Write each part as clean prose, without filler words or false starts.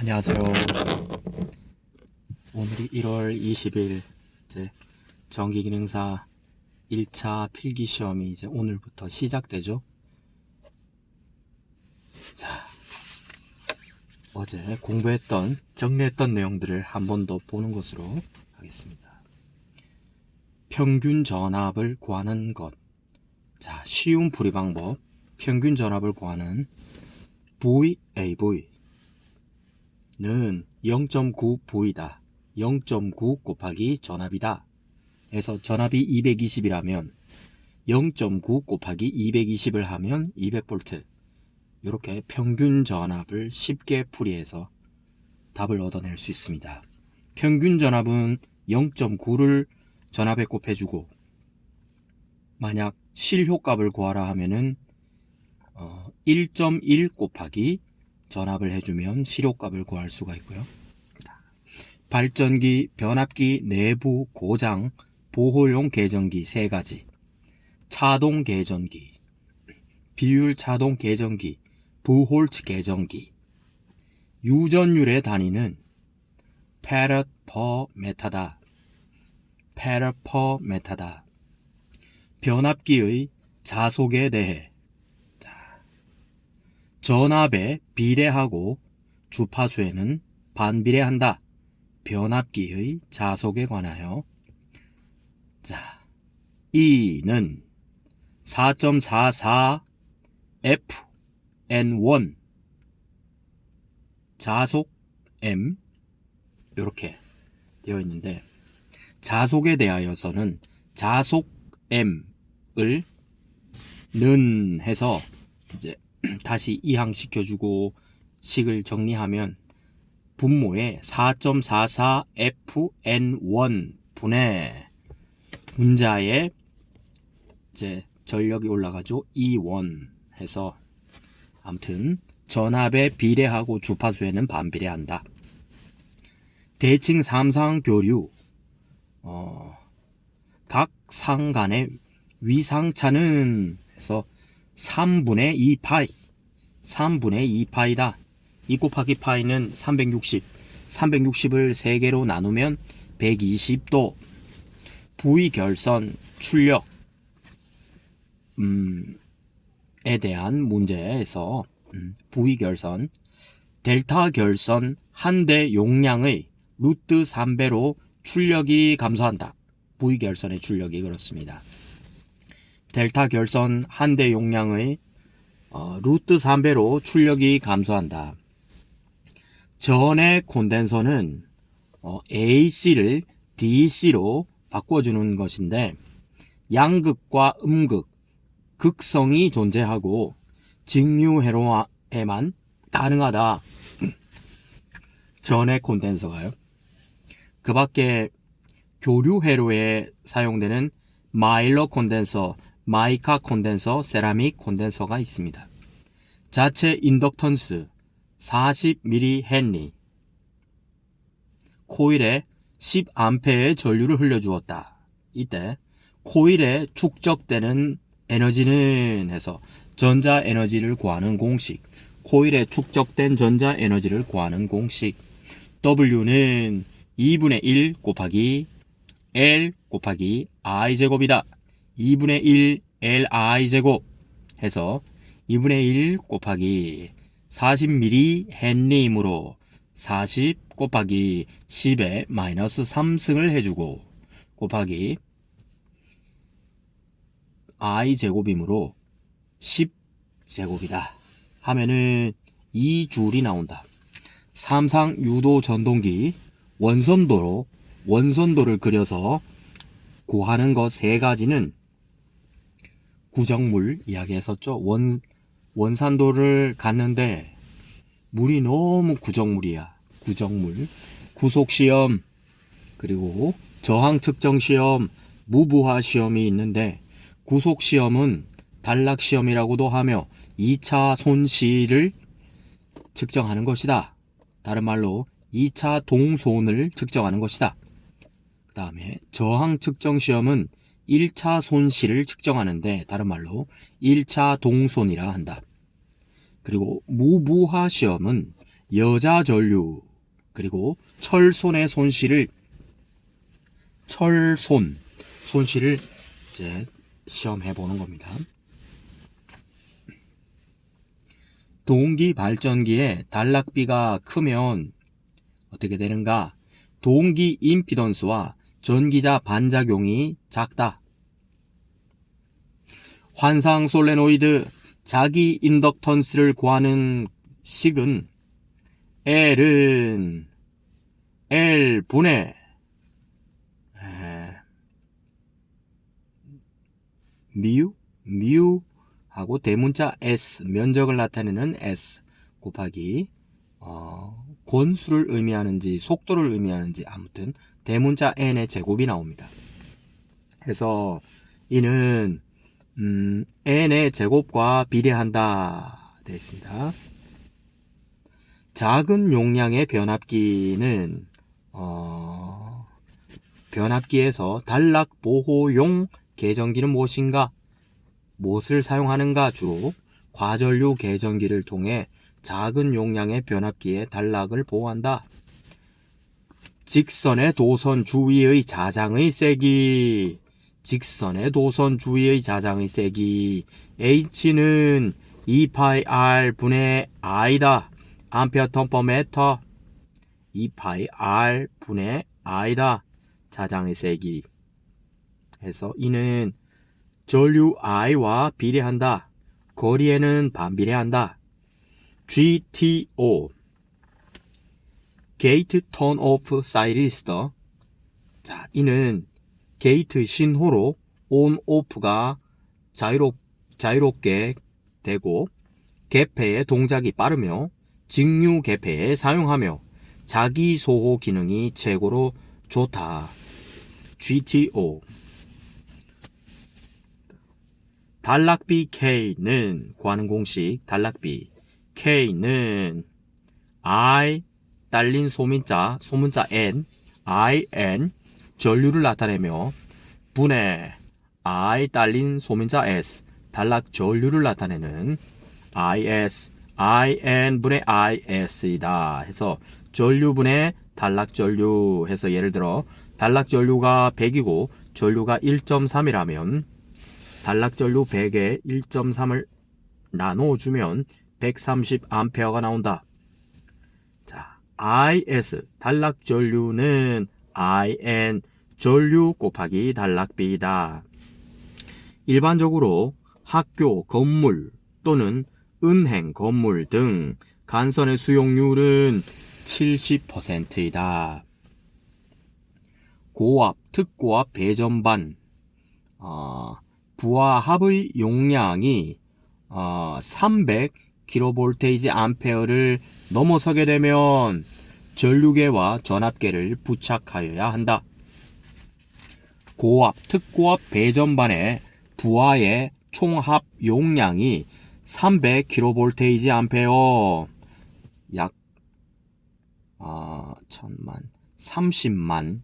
안녕하세요. 오늘이 1월 20일 이제 전기기능사 1차 필기시험이 이제 오늘부터 시작되죠. 자, 어제 공부했던 정리했던 내용들을 한 번 더 보는 것으로 하겠습니다. 평균 전압을 구하는 것. 자, 쉬운 풀이 방법. 평균 전압을 구하는 VAV 는 0.9V다. 0.9 곱하기 전압이다. 해서 전압이 220이라면 0.9 곱하기 220을 하면 200V. 이렇게 평균 전압을 쉽게 풀이해서 답을 얻어낼 수 있습니다. 평균 전압은 0.9를 전압에 곱해주고, 만약 실효값을 구하라 하면은 1.1 곱하기 전압을 해주면 실효값을 구할 수가 있고요. 발전기, 변압기, 내부 고장, 보호용 개전기 3가지, 차동 개전기, 비율 차동 개전기, 부홀츠 개전기, 유전율의 단위는 farad per meta다. farad per meta다. 변압기의 자속에 대해 전압에 비례하고 주파수에는 반비례한다. 변압기의 자속에 관하여. 자, E는 4.44 FN1 자속 M 이렇게 되어 있는데, 자속에 대하여서는 자속 M을 는 해서 이제 다시 이항시켜주고 식을 정리하면 분모에 4.44 FN1 분의 분자에 이제 전력이 올라가죠. E1 해서 아무튼 전압에 비례하고 주파수에는 반비례한다. 대칭 3상 교류 각 상 간의 위상차는 해서 3분의 2파이 3분의 2파이다. 2 곱하기 파이는 360 360을 3개로 나누면 120도. V결선 출력 에 대한 문제에서 V결선 델타 결선 한 대 용량의 루트 3배로 출력이 감소한다. V결선의 출력이 그렇습니다. 델타 결선 한 대 용량의 루트 3배로 출력이 감소한다. 전의 콘덴서는 AC를 DC로 바꿔주는 것인데, 양극과 음극, 극성이 존재하고 직류회로에만 가능하다. 전의 콘덴서가요. 그 밖에 교류회로에 사용되는 마일러 콘덴서, 마이카 콘덴서, 세라믹 콘덴서가 있습니다. 자체 인덕턴스 40mH, 코일에 10A의 전류를 흘려주었다. 이때 코일에 축적되는 에너지는 해서 전자에너지를 구하는 공식, 코일에 축적된 전자에너지를 구하는 공식, W는 2분의 1 곱하기 L 곱하기 I제곱이다. 2분의 1 Li 제곱 해서 2분의 1 곱하기 40mH이므로 40 곱하기 10의 마이너스 3승을 해주고 곱하기 I제곱이므로 10제곱이다 하면은 2줄이 나온다. 3상 유도 전동기 원선도를 그려서 구하는 것 3가지는 구정물 이야기했었죠. 원산도를 갔는데 물이 너무 구정물이야. 구정물. 구속시험, 그리고 저항측정시험, 무부하시험이 있는데, 구속시험은 단락시험이라고도 하며 2차 손실을 측정하는 것이다. 다른 말로 2차 동손을 측정하는 것이다. 그 다음에 저항측정시험은 1차 손실을 측정하는데, 다른 말로 1차 동손이라 한다. 그리고 무부하 시험은 여자 전류, 그리고 철손의 손실을 이제 시험해 보는 겁니다. 동기 발전기에 단락비가 크면 어떻게 되는가? 동기 임피던스와 전기자 반작용이 작다. 환상 솔레노이드 자기 인덕턴스를 구하는 식은 L은 L분의 미우하고 대문자 S, 면적을 나타내는 S 곱하기 권수를 의미하는지 속도를 의미하는지 아무튼 대문자 N의 제곱이 나옵니다. 그래서 이는 N의 제곱과 비례한다 되어 있습니다. 작은 용량의 변압기는 변압기에서 단락 보호용 개전기는 무엇인가? 무엇을 사용하는가? 주로 과전류 개전기를 통해 작은 용량의 변압기의 단락을 보호한다. 직선의 도선 주위의 자장의 세기, 직선의 도선 주위의 자장의 세기 H는 2πr 분의 I다. 암페어 턴 퍼 미터 2πr 분의 I다. 자장의 세기 해서 이는 전류 I와 비례한다. 거리에는 반비례한다. GTO 게이트 턴 오프 사이리스터. 자, 이는 게이트 신호로 온 오프가 자유롭게 되고 개폐의 동작이 빠르며 직류 개폐에 사용하며 자기 소호 기능이 최고로 좋다. GTO 단락비 K는 구하는 공식 단락비 K는 I 딸린 소문자 N IN 전류를 나타내며 분의 I 딸린 소문자 S 단락 전류를 나타내는 IS IN 분의 IS이다 해서 전류분의 단락 전류 해서 예를 들어 단락 전류가 100이고 전류가 1.3이라면 단락 전류 100에 1.3을 나눠주면 130A가 나온다. 자, IS 단락 전류는 IN 전류 곱하기 단락비이다. 일반적으로 학교, 건물 또는 은행, 건물 등 간선의 수용률은 70%이다. 고압, 특고압 배전반 부하합의 용량이 300kVA를 넘어서게 되면 전류계와 전압계를 부착하여야 한다. 고압, 특고압 배전반의 부하의 총합 용량이 300kVA 약 30만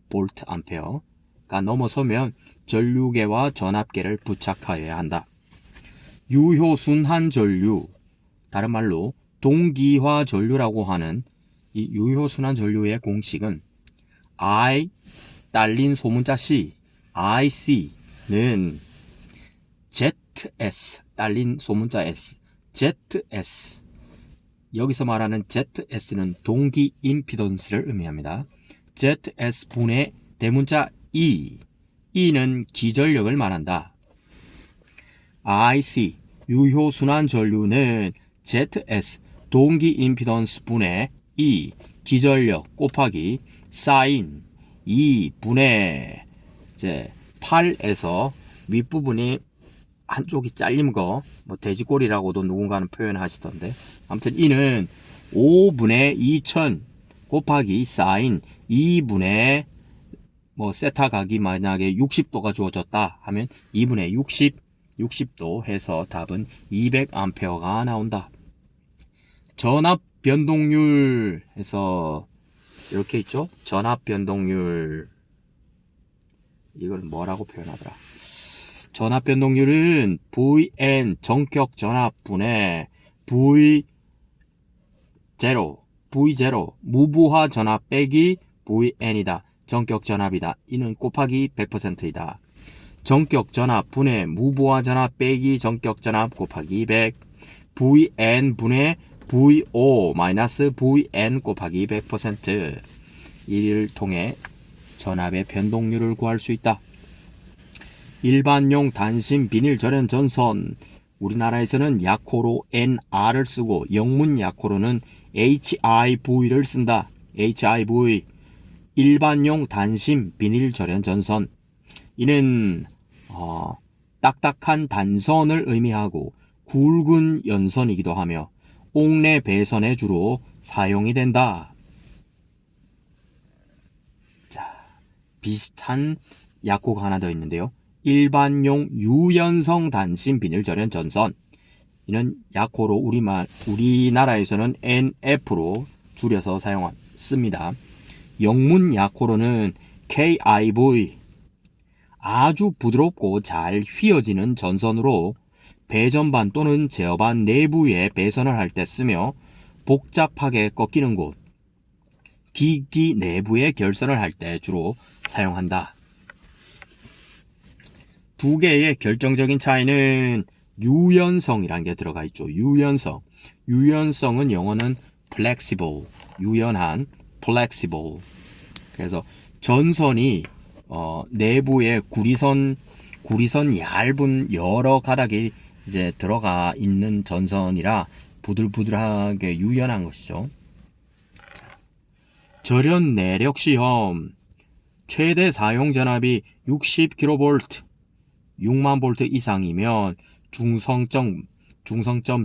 볼트 암페어가 넘어서면 전류계와 전압계를 부착하여야 한다. 유효순환 전류, 다른 말로 동기화 전류라고 하는 이 유효순환 전류의 공식은 I 딸린 소문자 C, IC는 ZS 딸린 소문자 S, ZS 여기서 말하는 ZS는 동기 임피던스를 의미합니다. ZS 분의 대문자 E, E는 기전력을 말한다. IC 유효순환 전류는 ZS 동기 임피던스 분의 E 기전력 곱하기 사인 2분의 이제 8에서 윗부분이 한쪽이 잘린 거 뭐 돼지꼬리라고도 누군가는 표현하시던데 아무튼 이는 5분의 2000 곱하기 사인 2분의 뭐 세타 각이 만약에 60도가 주어졌다 하면 2분의 60도 해서 답은 200A가 나온다. 전압 변동률 해서 이렇게 있죠. 전압 변동률 이걸 뭐라고 표현하더라. 전압 변동률은 Vn 정격 전압분의 V 제로, V0, 무부하 전압 빼기 Vn이다. 전격 전압이다. 이는 곱하기 100%이다. 전격 전압 분의 무부하 전압 빼기 전격 전압 곱하기 100, Vn 분의 VO 마이너스 Vn 곱하기 100%. 이를 통해 전압의 변동률을 구할 수 있다. 일반용 단심 비닐 절연 전선. 우리나라에서는 약호로 NR을 쓰고 영문 약호로는 HIV를 쓴다. HIV. 일반용 단심 비닐 절연 전선. 이는 딱딱한 단선을 의미하고 굵은 연선이기도 하며 옥내 배선에 주로 사용이 된다. 자, 비슷한 약호가 하나 더 있는데요. 일반용 유연성 단심 비닐 절연 전선. 이는 약호로 우리나라에서는 NF로 줄여서 씁니다. 영문 약호로는 KIV. 아주 부드럽고 잘 휘어지는 전선으로 배전반 또는 제어반 내부에 배선을 할 때 쓰며 복잡하게 꺾이는 곳, 기기 내부에 결선을 할 때 주로 사용한다. 두 개의 결정적인 차이는 유연성이라는 게 들어가 있죠. 유연성. 유연성은 영어는 flexible, 유연한, flexible. 그래서 전선이 내부에 구리선 얇은 여러 가닥이 이제 들어가 있는 전선이라 부들부들하게 유연한 것이죠. 절연 내력 시험. 최대 사용 전압이 60kV, 6만 볼트 이상이면 중성점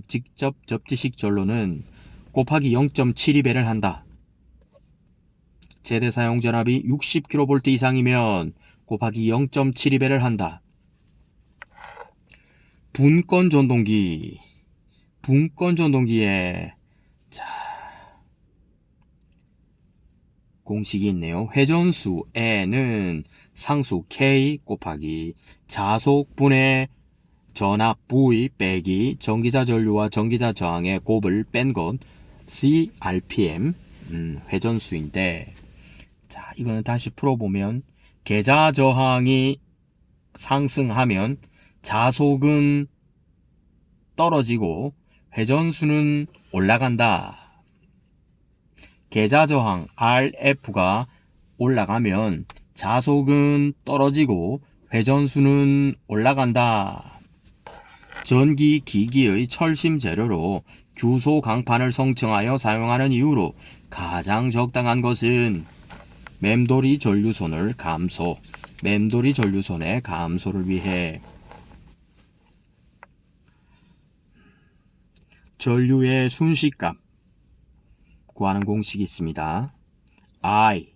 직접 접지식 전로는 곱하기 0.72배를 한다. 최대 사용 전압이 60kV 이상이면 곱하기 0.72배를 한다. 분권 전동기에 공식이 있네요. 회전수 N은 상수 K 곱하기 자속 분의 전압 V 빼기 전기자 전류와 전기자 저항의 곱을 뺀 것 C RPM 회전수인데, 자, 이거는 다시 풀어보면 계자 저항이 상승하면 자속은 떨어지고 회전수는 올라간다. 계자 저항 RF가 올라가면 자속은 떨어지고 회전수는 올라간다. 전기 기기의 철심 재료로 규소 강판을 성층하여 사용하는 이유로 가장 적당한 것은 맴돌이 전류선의 감소를 위해. 전류의 순식값 구하는 공식이 있습니다. I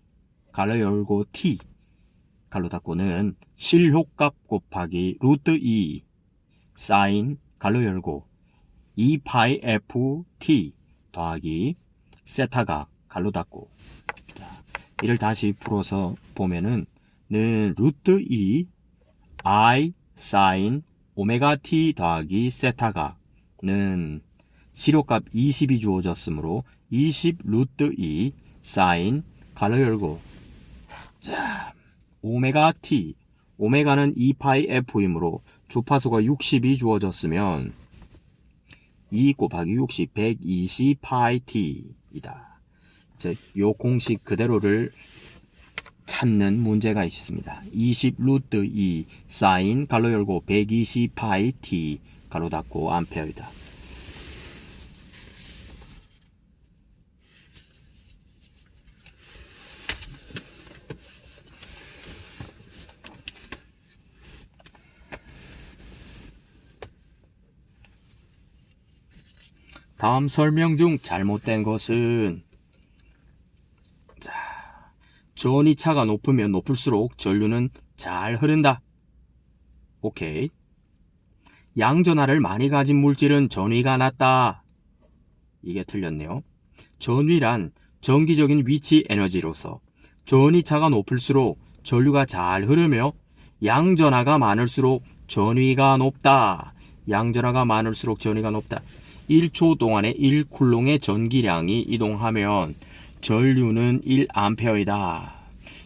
가로 열고 T 가로 닫고는 실효값 곱하기 루트 2 사인 가로 열고 2파이 FT 더하기 세타각 가로 닫고. 자, 이를 다시 풀어서 보면은 루트 2 I 사인 오메가 T 더하기 세타각는 실효값 20이 주어졌으므로 20 루트 2 사인 가로 열고, 자, 오메가 T, 오메가는 2파이 F이므로 주파수가 60이 주어졌으면 2 곱하기 60, 120파이 T이다. 즉, 요 공식 그대로를 찾는 문제가 있습니다. 20 루트 2 사인 가로 열고 120파이 T 가로 닫고 암페어이다. 다음 설명 중 잘못된 것은, 자, 전이차가 높으면 높을수록 전류는 잘 흐른다. 오케이. 양전하를 많이 가진 물질은 전위가 낮다. 이게 틀렸네요. 전위란 정기적인 위치 에너지로서 전이차가 높을수록 전류가 잘 흐르며 양전하가 많을수록 전위가 높다. 양전하가 많을수록 전위가 높다. 1초 동안에 1쿨롱의 전기량이 이동하면 전류는 1A이다.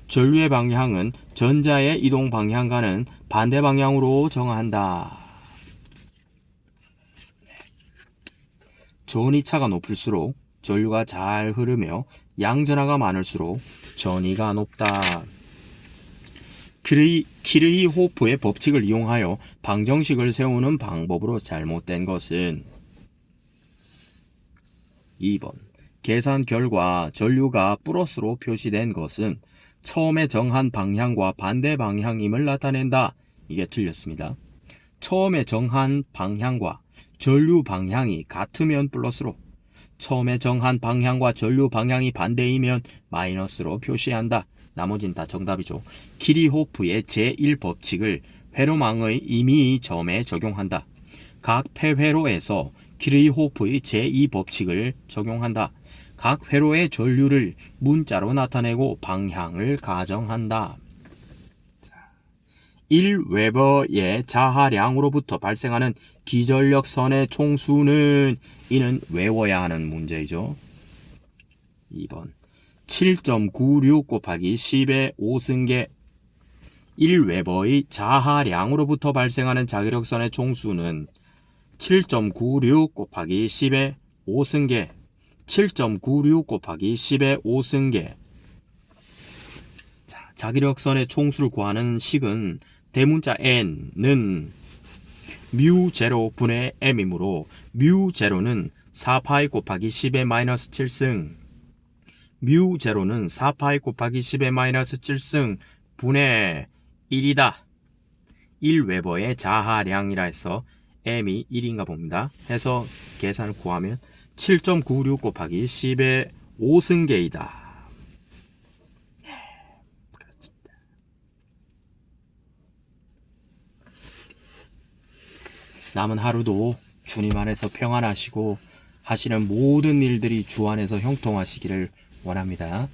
전류의 방향은 전자의 이동 방향과는 반대 방향으로 정한다. 전이차가 높을수록 전류가 잘 흐르며 양전하가 많을수록 전이가 높다. 키르히호프의 법칙을 이용하여 방정식을 세우는 방법으로 잘못된 것은 2번. 계산 결과 전류가 플러스로 표시된 것은 처음에 정한 방향과 반대 방향임을 나타낸다. 이게 틀렸습니다. 처음에 정한 방향과 전류 방향이 같으면 플러스로, 처음에 정한 방향과 전류 방향이 반대이면 마이너스로 표시한다. 나머진 다 정답이죠. 키르히호프의 제1법칙을 회로망의 임의점에 적용한다. 각 폐회로에서 키르히호프의 제2법칙을 적용한다. 각 회로의 전류를 문자로 나타내고 방향을 가정한다. 1웨버의 자하량으로부터 발생하는 기전력선의 총수는, 이는 외워야 하는 문제이죠. 2번 7.96 곱하기 10의 5승계. 1웨버의 자하량으로부터 발생하는 자기력선의 총수는 7.96 곱하기 10의 5승계. 7.96 곱하기 10의 5승계. 자, 자기력선의 총수를 구하는 식은 대문자 n는 μ0 분의 m이므로 μ0는 4파이 곱하기 10의 마이너스 7승, μ0는 4파이 곱하기 10의 마이너스 7승 분의 1이다. 1웨버의 자하량이라 해서 m이 1인가 봅니다. 해서 계산을 구하면 7.96 곱하기 10의 5승계이다. 그렇습니다. 남은 하루도 주님 안에서 평안하시고 하시는 모든 일들이 주 안에서 형통하시기를 원합니다.